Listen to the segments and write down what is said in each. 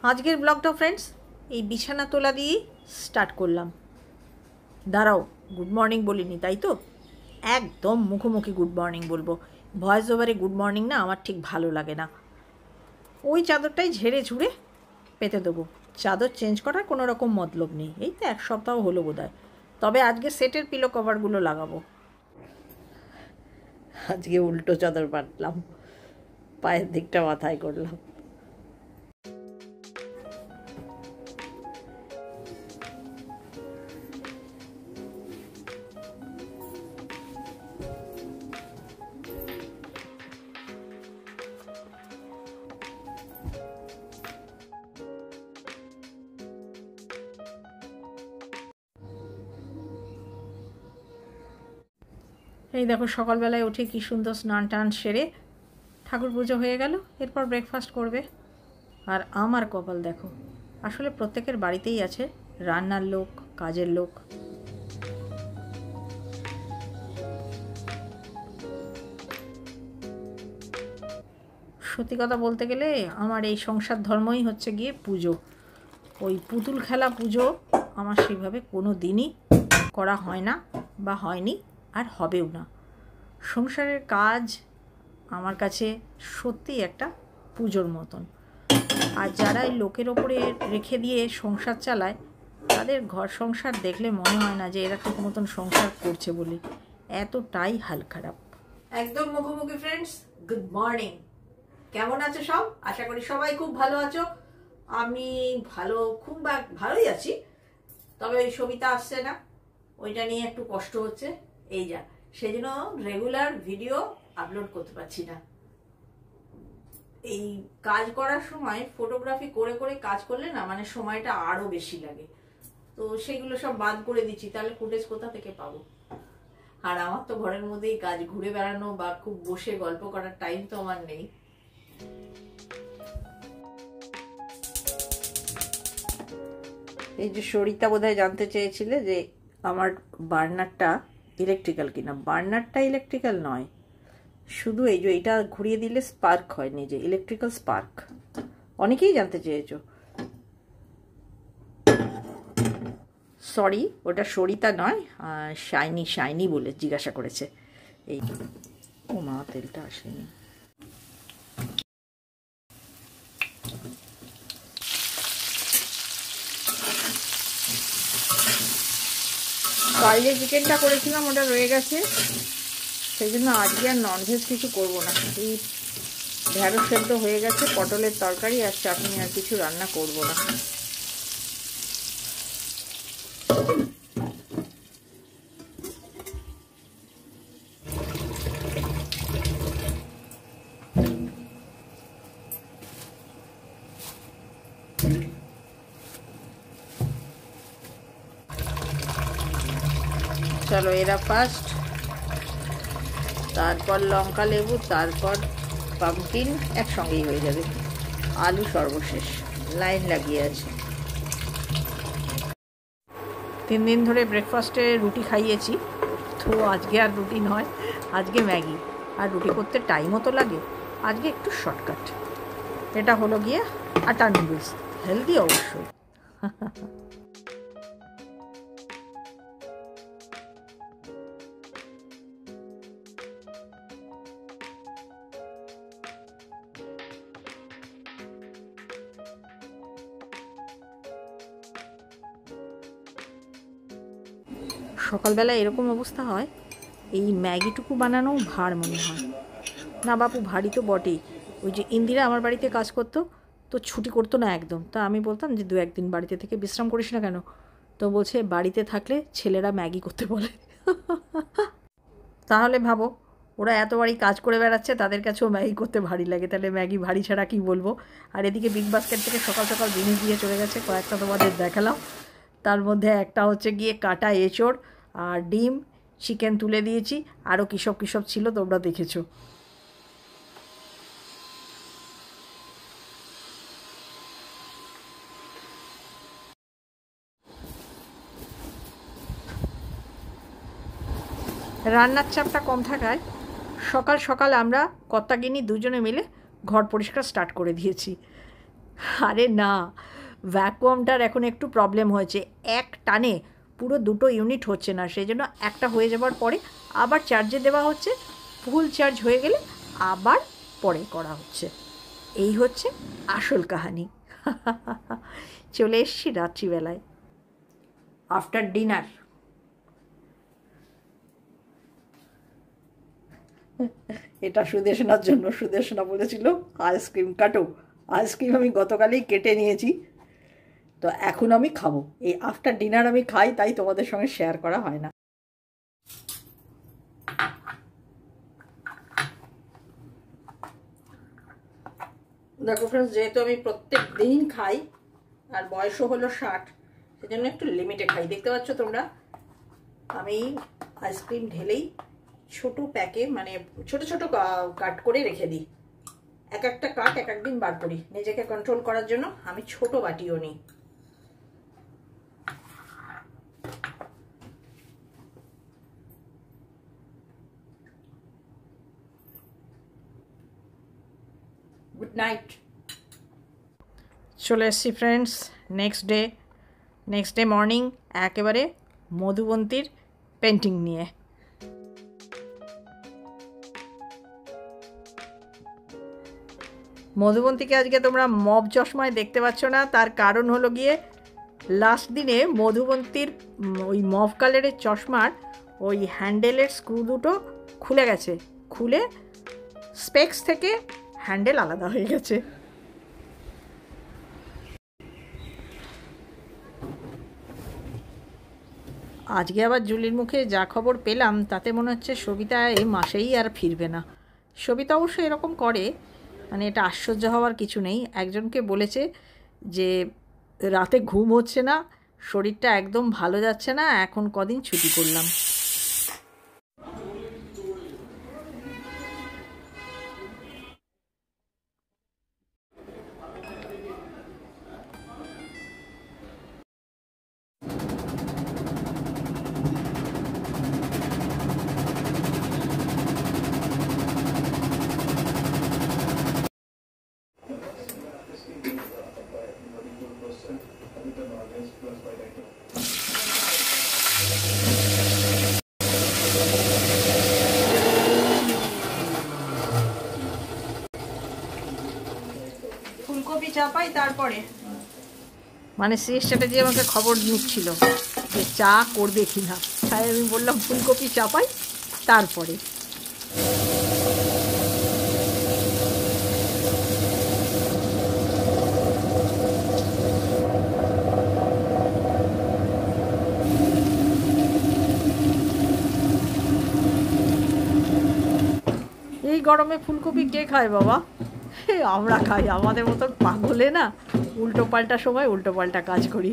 আজকের ব্লগটা ফ্রেন্ডস এই বিছানা তোলা দিয়ে স্টার্ট করলাম। দাঁড়াও, গুড মর্নিং বলিনি তাই তো? একদম মুখোমুখি গুড মর্নিং বলবো। ভয়েস ওভারে গুড মর্নিং না আমার ঠিক ভালো লাগে না। ওই চাদরটাই ঝেড়ে ঝুড়ে পেতে দেবো। চাদর চেঞ্জ করার কোনো রকম মতলব নেই, এই তো এক সপ্তাহ হলো বোধহয়। তবে আজকে সেটের পিলো কভারগুলো লাগাবো। আজকে উল্টো চাদর পাতলাম, পায়ের দিকটা মাথায় করলাম। এই দেখো সকালবেলায় উঠে কি সুন্দর স্নান টান সেরে ঠাকুর পুজো হয়ে গেল। এরপর ব্রেকফাস্ট করবে। আর আমার কপাল দেখো, আসলে প্রত্যেকের বাড়িতেই আছে রান্নার লোক, কাজের লোক। সত্যি কথা বলতে গেলে আমার এই সংসার ধর্মই হচ্ছে গিয়ে পুজো। ওই পুতুল খেলা পুজো আমার সেইভাবে কোনো দিনই করা হয় না বা হয়নি, আর হবেও না। সংসারের কাজ আমার কাছে সত্যিই একটা পুজোর মতন। আর যারা এই লোকের ওপরে রেখে দিয়ে সংসার চালায়, তাদের ঘর সংসার দেখলে মনে হয় না যে এরা ঠিক মতন সংসার করছে বলে, এতটাই হাল খারাপ। একদম মুখোমুখি ফ্রেন্ডস, গুড মর্নিং। কেমন আছো সব? আশা করি সবাই খুব ভালো আছো। আমি খুব ভালোই আছি। তবে ওই সবিতা আসছে না, ওইটা নিয়ে একটু কষ্ট হচ্ছে। এই যা, সেজন্য রেগুলার ভিডিও আপলোড করতে পারছি না। এই কাজ করার সময় ফটোগ্রাফি করে করে কাজ করলে না, মানে সময়টা আরো বেশি লাগে। তো সেগুলো সব বাদ করে দিচ্ছি, তাহলে ফুটেজ কোথা থেকে পাবো? আর আমার তো ঘরের মধ্যেই কাজ, ঘুরে বেড়ানো বা খুব বসে গল্প করার টাইম তো আমার নেই। এই যে সরিতা বোধহয় জানতে চেয়েছিলে যে আমার বার্নারটা ইলেকট্রিক্যাল কিনা। বার্নারটা ইলেকট্রিক্যাল নয়, শুধু এই যে এটা ঘুরিয়ে দিলে স্পার্ক হয়, নিজে ইলেকট্রিক্যাল স্পার্ক। অনেকেই জানতে চেয়েছো। সরি, ওটা সরিতা নয়, শাইনি বলে জিজ্ঞাসা করেছে। এই ও মা, তেলটা আসেনি। কাল যে চিকেনটা করেছিলাম ওটা রয়ে গেছে, সেই জন্য আজকে আর ননভেজ কিছু করবো না। এই ঢেঁড়স সেদ্ধ হয়ে গেছে, পটলের তরকারি আর চাটনি, আর কিছু রান্না করবো না। চলো এরা ফার্স্ট, তারপর লঙ্কা লেবু, তারপর পাম্পকিন একসঙ্গেই হয়ে যাবে। আলু সর্বশেষ, লাইন লাগিয়ে আছে। 3 দিন ধরে ব্রেকফাস্টে রুটি খাইয়েছি, তো আজকে আর রুটি নয়, আজকে ম্যাগি। আর রুটি করতে টাইমও তো লাগে, আজকে একটু শর্টকাট। এটা হলো গিয়ে আটা নুডলস, হেলদি অবশ্যই। সকালবেলা এরকম অবস্থা হয়, এই ম্যাগিটুকু বানানো ভার মনে হয় না। বাপু ভারী তো বটেই। ওই যে ইন্দিরা আমার বাড়িতে কাজ করতো, তো ছুটি করতো না একদম। তা আমি বলতাম যে 2-1 দিন বাড়িতে থেকে বিশ্রাম করিস না কেন? তো বলছে বাড়িতে থাকলে ছেলেরা ম্যাগি করতে বলে। তাহলে ভাবো, ওরা এত বাড়ি কাজ করে বেড়াচ্ছে, তাদের কাছেও ম্যাগি করতে ভারী লাগে, তাহলে ম্যাগি ভারী ছাড়া কি বলবো। আর এদিকে বিগ বাস্কেট থেকে সকাল সকাল জিনিস দিয়ে চলে গেছে, কয়েকটা তোমাদের দেখালাম। তার মধ্যে একটা হচ্ছে গিয়ে কাটা এঁচড় আর ডিম, চিকেন তুলে দিয়েছি, আরও কিসব ছিল তোমরা দেখেছো। রান্নার চাপটা কম থাকায় সকাল সকাল আমরা কর্তাগিন্নি দুজনে মিলে ঘর পরিষ্কার স্টার্ট করে দিয়েছি। আরে না, ভ্যাকুয়ামটার এখন একটু প্রবলেম হয়েছে, এক টানে পুরো দুটো ইউনিট হচ্ছে না, সেই জন্য একটা হয়ে যাবার পরে আবার চার্জে দেওয়া হচ্ছে, ফুল চার্জ হয়ে গেলে আবার পরে করা হচ্ছে। এই হচ্ছে আসল কাহিনী। চলে এসছি রাত্রিবেলায়, আফটার ডিনার। এটা সুদেশনার জন্য, সুদেশনা বলেছিল আইসক্রিম কাটো। আইসক্রিম আমি গতকালই কেটে নিয়েছি, তো এখন আমি খাবো। এই আফটার ডিনার আমি খাই, তাই তোমাদের সঙ্গে শেয়ার করা হয় না। দেখো ফ্রেন্ডস, যেহেতু আমি প্রত্যেক দিন খাই আর বয়সও হলো 60, সেজন্য একটু লিমিটে খাই। দেখতে পাচ্ছ তোমরা, আমি আইসক্রিম ঢেলেই ছোট প্যাকে, মানে ছোট ছোট কাট করে রেখে দিই। এক একটা কাট এক একদিন বার করি, নিজেকে কন্ট্রোল করার জন্য আমি ছোট বাটিও নিই। Good night. চলে এসছি ফ্রেন্ডস নেক্সট ডে মর্নিং, একেবারে মধুবন্তীর পেন্টিং নিয়ে। মধুবন্তীকে আজকে তোমরা মব চশমায় দেখতে পাচ্ছ না, তার কারণ হলো গিয়ে লাস্ট দিনে মধুবন্তীর ওই মভ কালারের চশমার ওই হ্যান্ডেলের স্ক্রু দুটো খুলে গেছে, খুলে স্পেক্স থেকে হ্যান্ডেল আলাদা হয়ে গেছে। আজকে আবার জুলির মুখে যা খবর পেলাম তাতে মনে হচ্ছে সবিতা এই মাসেই আর ফিরবে না। সবিতা অবশ্য এরকম করে, মানে এটা আশ্চর্য হওয়ার কিছু নেই। একজনকে বলেছে যে রাতে ঘুম হচ্ছে না, শরীরটা একদম ভালো যাচ্ছে না, এখন কদিন ছুটি করলাম। ফুলকপি চাপাই, তারপরে মানে শ্রী চ্যাটার্জি আমাকে খবর নিচ্ছিল যে চা করবে কিনা, তাই আমি বললাম ফুলকপি চাপাই তারপরে। এই গরমে ফুলকপি কে খায় বাবা? আমরা খাই, আমাদের মতন পাগলে না উল্টো পাল্টা সময় উল্টো পাল্টা কাজ করি।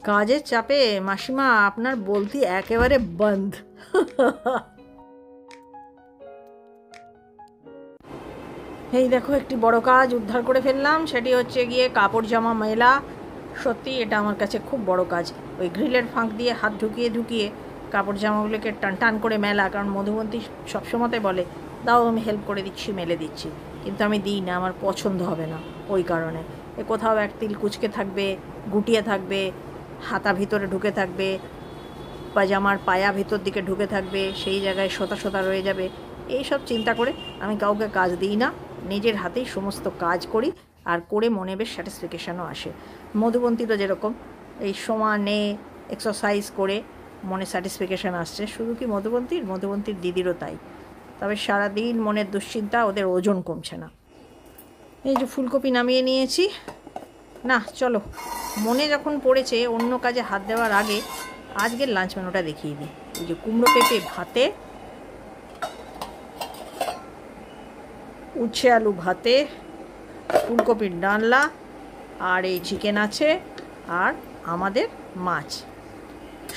কাজের চাপে মাসিমা আপনার বলতি একেবারে বন্ধ। এই দেখো একটি বড় কাজ উদ্ধার করে ফেললাম, সেটি হচ্ছে গিয়ে কাপড় জামা মেলা। সত্যি এটা আমার কাছে খুব বড় কাজ, ওই গ্রিলের ফাঁক দিয়ে হাত ঢুকিয়ে ঢুকিয়ে কাপড় জামাগুলোকে টান টান করে মেলা। কারণ মধুবন্তী সবসময় বলে দাও আমি হেল্প করে দিচ্ছি, মেলে দিচ্ছি, কিন্তু আমি দিই না, আমার পছন্দ হবে না। ওই কারণে কোথাও এক তিল কুচকে থাকবে, গুটিয়ে থাকবে, হাতা ভিতরে ঢুকে থাকবে, পাজামার পায়া ভিতর দিকে ঢুকে থাকবে, সেই জায়গায় সোতা সোতা রয়ে যাবে। এই সব চিন্তা করে আমি কাউকে কাজ দিই না, নিজের হাতেই সমস্ত কাজ করি, আর করে মনে বেশ স্যাটিসফিকেশানও আসে। মধুবন্তী তো যেরকম এই সমানে এক্সারসাইজ করে মনে স্যাটিসফিকেশান আসছে। শুধু কি মধুবন্তীর দিদিরও তাই। তবে সারাদিন মনের দুশ্চিন্তা, ওদের ওজন কমছে না। এই যে ফুলকপি নামিয়ে নিয়েছি। না চলো, মনে যখন পড়েছে অন্য কাজে হাত দেওয়ার আগে আজকের লাঞ্চ মেনুটা দেখিয়ে দিই। এই যে কুমড়ো পেঁপে ভাতে, উচ্ছে আলু ভাতে, ফুলকপির ডালনা, আর এই চিকেন আছে, আর আমাদের মাছ।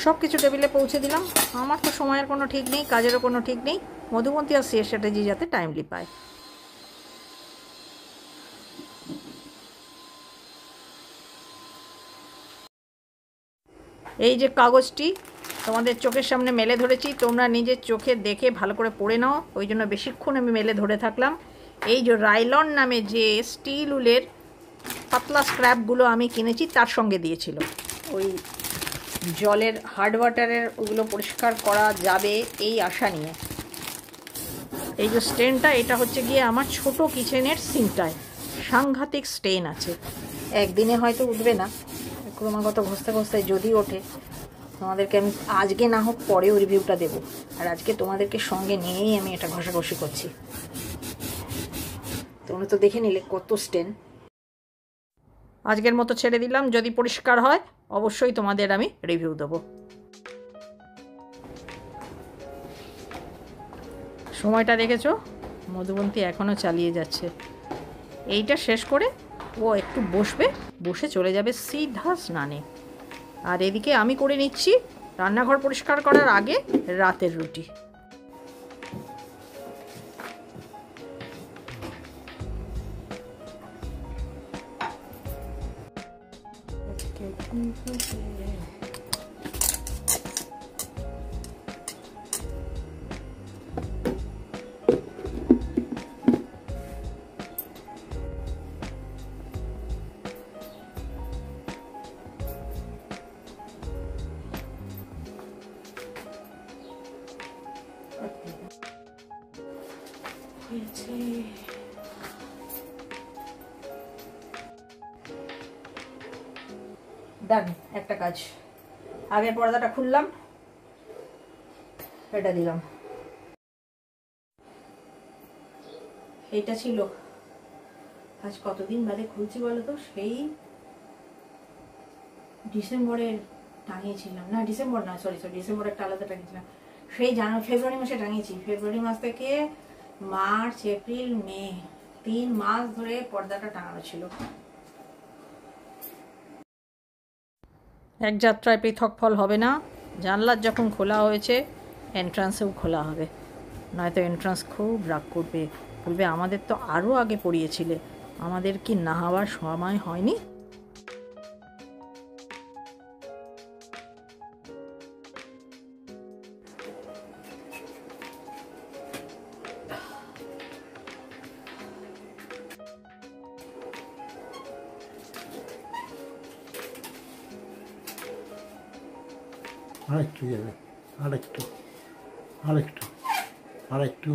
সব কিছু টেবিলে পৌঁছে দিলাম। আমার তো সময়ের কোনো ঠিক নেই, কাজেরও কোনো ঠিক নেই। মধুবন্তী আর সিএর স্ট্র্যাটেজি যাতে টাইমলি পায়। এই যে কাগজটি তোমাদের চোখের সামনে মেলে ধরেছি, তোমরা নিজের চোখে দেখে ভালো করে পড়ে নাও, ওই জন্য বেশিক্ষণ আমি মেলে ধরে থাকলাম। এই যে রাইলন নামে যে স্টিল উলের পাতলা স্ক্র্যাপগুলো আমি কিনেছি, তার সঙ্গে দিয়েছিল ওই জলের হার্ড ওয়াটারের ওগুলো পরিষ্কার করা যাবে এই আশা নিয়ে। এই যে স্টেনটা, এটা হচ্ছে গিয়ে আমার ছোট কিচেনের সিঙ্কটায় সাংঘাতিক স্টেন আছে। একদিনে হয়তো উঠবে না, ক্রমাগত ঘষতে ঘষতে যদি ওঠে, তোমাদেরকে আমি আজকে না হোক পরেও রিভিউটা দেবো। আর আজকে তোমাদেরকে সঙ্গে নিয়েই আমি এটা ঘষাঘষি করছি। তোমরা তো দেখে নিলে কত স্টেন। আজকের মতো ছেড়ে দিলাম, যদি পরিষ্কার হয় অবশ্যই তোমাদের আমি রিভিউ দেবো। সময়টা দেখেছো, মধুবন্তী এখনও চালিয়ে যাচ্ছে। এইটা শেষ করে ও একটু বসবে, বসে চলে যাবে সিধা স্নানে। আর এদিকে আমি করে নিচ্ছি রান্নাঘর পরিষ্কার করার আগে রাতের রুটি। ডান, একটা কাজ। আগের পর্দাটা খুললাম, এটা দিলাম। এইটা ছিল আজ কতদিন বাদে খুলছি বলো তো, সেই ডিসেম্বরের টাঙিয়েছিলাম, না ডিসেম্বর না, সরি ডিসেম্বরেরটা আলাদা টাঙিয়েছিলাম। সেই ফেব্রুয়ারি মাসে টাঙিয়েছি। ফেব্রুয়ারি মাস থেকে মার্চ, এপ্রিল, মে, 3 মাস ধরে পর্দাটা টাঙানো ছিল। এক যাত্রায় পৃথক ফল হবে না। জানলার যখন খোলা হয়েছে, এন্ট্রান্সেও খোলা হবে, নয়তো এন্ট্রান্স খুব রাগ করবে, বলবে আমাদের তো আরও আগে পড়িয়েছিলে, আমাদের কি নাহাবার সময় হয়নি। আরেকটু যাবে, আরেকটু আরেকটু আরেকটু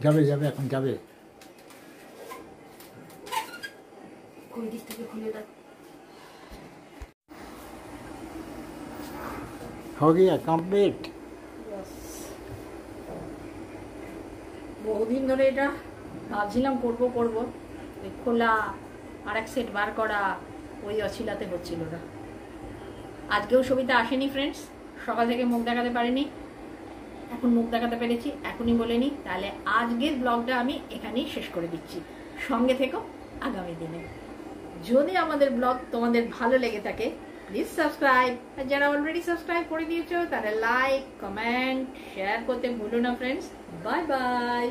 যাবে যাবে, এখন যাবে। কোন দিক থেকে খুলে দাও। हो गया कंप्लीट। বহুদিন ধরে এটা ভাবছিলাম করবো, খোলা আর এক সেট বার করা, ওই অছিলাতে হচ্ছিল না। আজকেও সবিতা আসেনি ফ্রেন্ডস, সকাল থেকে মুখ দেখাতে পারিনি, এখন মুখ দেখাতে পেরেছি, এখনই বলে নিই। তাহলে আজকের ব্লগটা আমি এখানেই শেষ করে দিচ্ছি। সঙ্গে থেকো আগামী দিনে। যদি আমাদের ব্লগ তোমাদের ভালো লেগে থাকে প্লিজ সাবস্ক্রাইব, আর যারা অলরেডি সাবস্ক্রাইব করে দিয়েছো তারা লাইক, কমেন্ট, শেয়ার করতে ভুলো না ফ্রেন্ডস। Bye bye.